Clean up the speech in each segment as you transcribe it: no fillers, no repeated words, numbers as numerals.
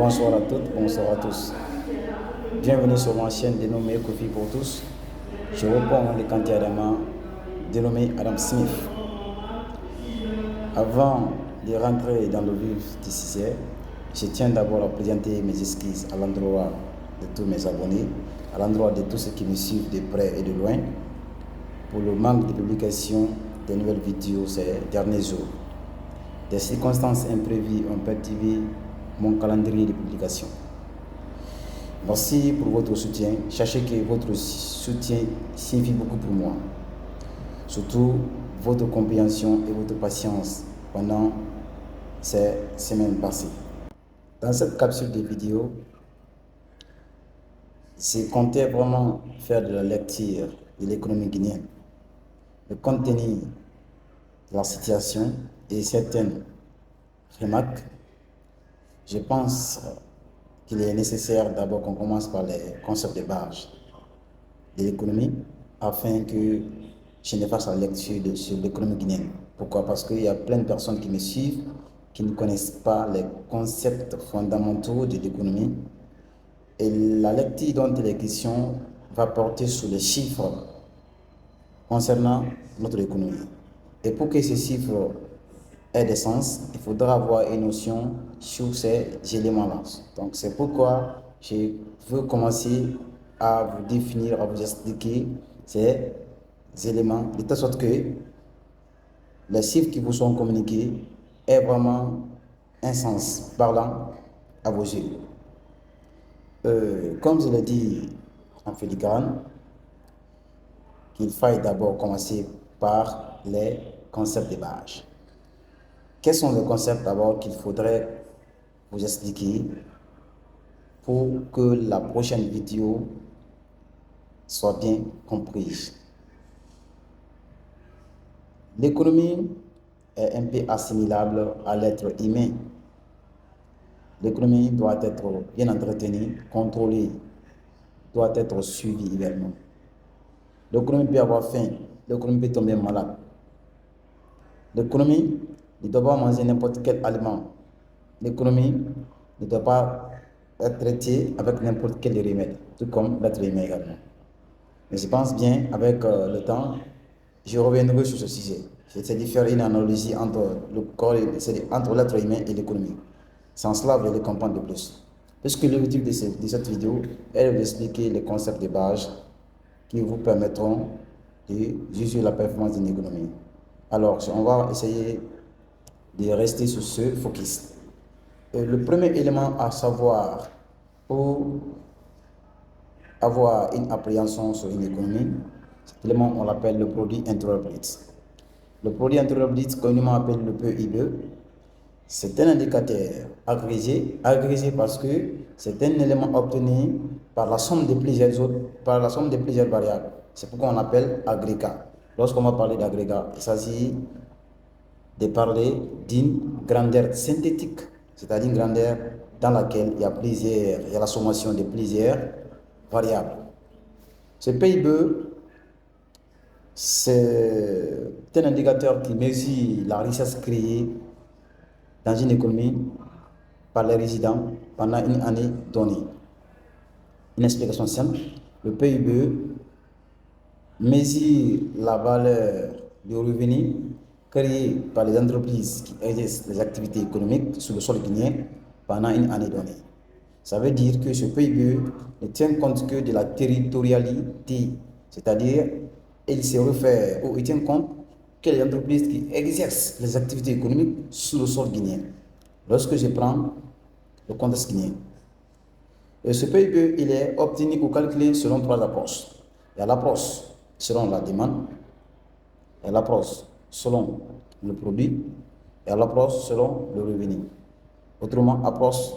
Bonsoir à toutes, bonsoir à tous. Bienvenue sur ma chaîne dénommée Kofi pour tous. Je réponds le candidat dénommé Adam Smith. Avant de rentrer dans le vif du sujet, je tiens d'abord à présenter mes excuses à l'endroit de tous mes abonnés, à l'endroit de tous ceux qui me suivent de près et de loin, pour le manque de publication de nouvelles vidéos ces derniers jours. Des circonstances imprévues ont perturbé mon calendrier de publication. Merci pour votre soutien. Sachez que votre soutien signifie beaucoup pour moi. Surtout votre compréhension et votre patience pendant ces semaines passées. Dans cette capsule de vidéo, je comptais vraiment faire de la lecture de l'économie guinéenne, le contenu de la situation et certaines remarques. Je pense qu'il est nécessaire d'abord qu'on commence par les concepts de base de l'économie afin que je ne fasse la lecture sur l'économie guinéenne. Pourquoi? Parce qu'il y a plein de personnes qui me suivent qui ne connaissent pas les concepts fondamentaux de l'économie. Et la lecture dont il est question va porter sur les chiffres concernant notre économie. Et pour que ces chiffres aient des sens, il faudra avoir une notion sur ces éléments-là. Donc c'est pourquoi je veux commencer à vous définir, à vous expliquer ces éléments, de telle sorte que les chiffres qui vous sont communiqués aient vraiment un sens parlant à vos yeux. Comme je l'ai dit en filigrane, qu'il faille d'abord commencer par les concepts de base. Quels sont les concepts d'abord qu'il faudrait vous expliquer pour que la prochaine vidéo soit bien comprise? L'économie est un peu assimilable à l'être humain. L'économie doit être bien entretenue, contrôlée, doit être suivie également. L'économie peut avoir faim, l'économie peut tomber malade. L'économie ne doit pas manger n'importe quel aliment. L'économie ne doit pas être traitée avec n'importe quel remède, tout comme l'être humain également. Mais je pense bien, avec le temps, je reviendrai sur ce sujet. J'essaie de faire une analogie entre le corps, entre l'être humain et l'économie. Sans cela, vous allez comprendre de plus. Puisque l'objectif de cette vidéo est d'expliquer les concepts de base qui vous permettront de juger la performance d'une économie. Alors, on va essayer de rester sur ce focus. Le premier élément à savoir pour avoir une appréhension sur une économie, cet élément, on l'appelle le produit intérieur brut. Le produit intérieur brut, communément appelé le PIB, c'est un indicateur agrégé parce que c'est un élément obtenu par la somme de plusieurs variables. C'est pourquoi on l'appelle agrégat. Lorsqu'on va parler d'agrégat, il s'agit de parler d'une grandeur synthétique, c'est-à-dire une grandeur dans laquelle il y a la sommation de plusieurs variables. Ce PIB, c'est un indicateur qui mesure la richesse créée dans une économie par les résidents pendant une année donnée. Une explication simple, le PIB mesure la valeur du revenu créé par les entreprises qui exercent les activités économiques sur le sol guinéen pendant une année donnée. Ça veut dire que ce PIB ne tient compte que de la territorialité, c'est-à-dire il se réfère ou il tient compte que les entreprises qui exercent les activités économiques sur le sol guinéen. Lorsque je prends le contexte guinéen, et ce PIB il est obtenu ou calculé selon trois approches. Il y a l'approche selon la demande, il y a l'approche selon le produit et l'approche selon le revenu. Autrement, approche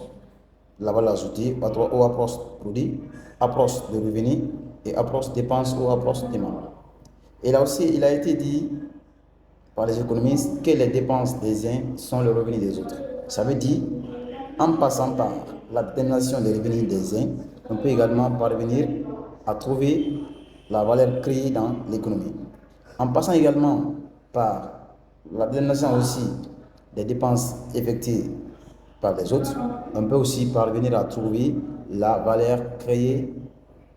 de la valeur ajoutée ou approche produit, approche de revenu et approche dépense ou approche demande. Et là aussi, il a été dit par les économistes que les dépenses des uns sont le revenu des autres. Ça veut dire, en passant par la détermination des revenus des uns, on peut également parvenir à trouver la valeur créée dans l'économie. En passant également par la détermination aussi des dépenses effectuées par les autres. On peut aussi parvenir à trouver la valeur créée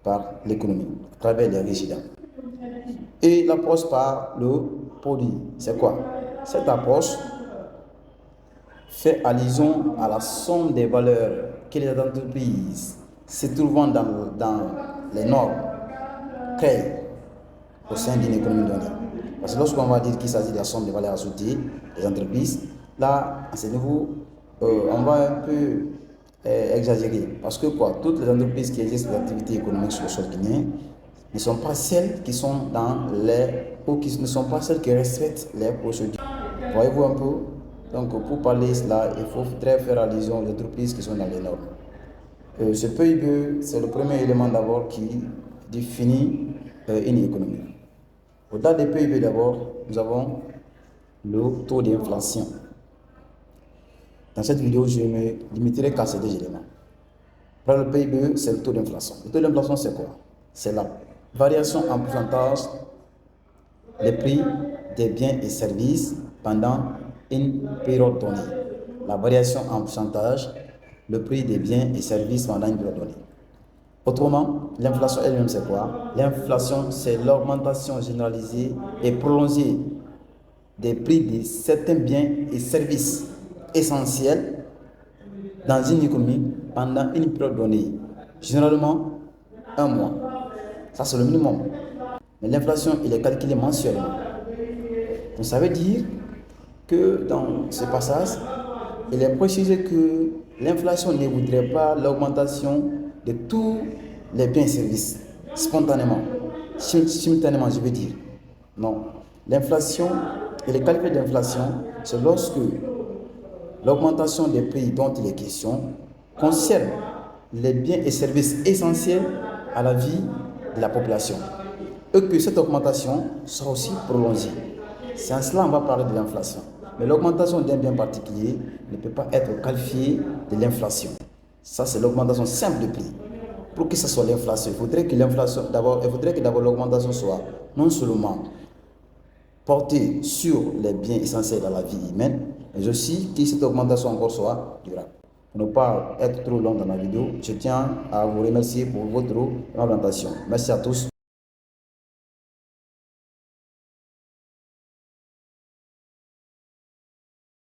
par l'économie à travers les résidents. Et l'approche par le produit, c'est quoi? Cette approche fait allusion à la somme des valeurs que les entreprises se trouvant dans les normes créent au sein d'une économie donnée. Parce que lorsqu'on va dire qu'il s'agit de la somme des valeurs ajoutées des entreprises, là, à ce niveau, on va un peu exagérer. Parce que quoi, toutes les entreprises qui exercent l'activité économique sur le sol guinéen ne sont pas celles qui sont dans les, ou qui ne sont pas celles qui respectent les procédures. Voyez-vous un peu? Donc, pour parler cela, il faut très faire allusion aux entreprises qui sont dans les normes. Ce PIB, c'est le premier élément d'abord qui définit une économie. Au-delà des PIB d'abord, nous avons le taux d'inflation. Dans cette vidéo, je me limiterai qu'à ces deux éléments. Pour le PIB, c'est le taux d'inflation. Le taux d'inflation, c'est quoi? C'est la variation en pourcentage des prix des biens et services pendant une période donnée. La variation en pourcentage, le prix des biens et services pendant une période donnée. Autrement, l'inflation elle-même, c'est quoi? L'inflation, c'est l'augmentation généralisée et prolongée des prix de certains biens et services essentiels dans une économie pendant une période donnée. Généralement, un mois. Ça, c'est le minimum. Mais l'inflation, il est calculé mensuellement. Donc, ça veut dire que dans ce passage, il est précisé que l'inflation ne voudrait pas l'augmentation de tous les biens et services spontanément, simultanément, je veux dire. Non. L'inflation et le calcul d'inflation, c'est lorsque l'augmentation des prix dont il est question concerne les biens et services essentiels à la vie de la population et que cette augmentation sera aussi prolongée. C'est en cela qu'on va parler de l'inflation. Mais l'augmentation d'un bien particulier ne peut pas être qualifiée de l'inflation. Ça, c'est l'augmentation simple de prix. Pour que ce soit l'inflation, il faudrait que d'abord l'augmentation soit non seulement portée sur les biens essentiels à la vie humaine, mais aussi que cette augmentation encore soit durable. Pour ne pas être trop long dans la vidéo, je tiens à vous remercier pour votre orientation. Merci à tous.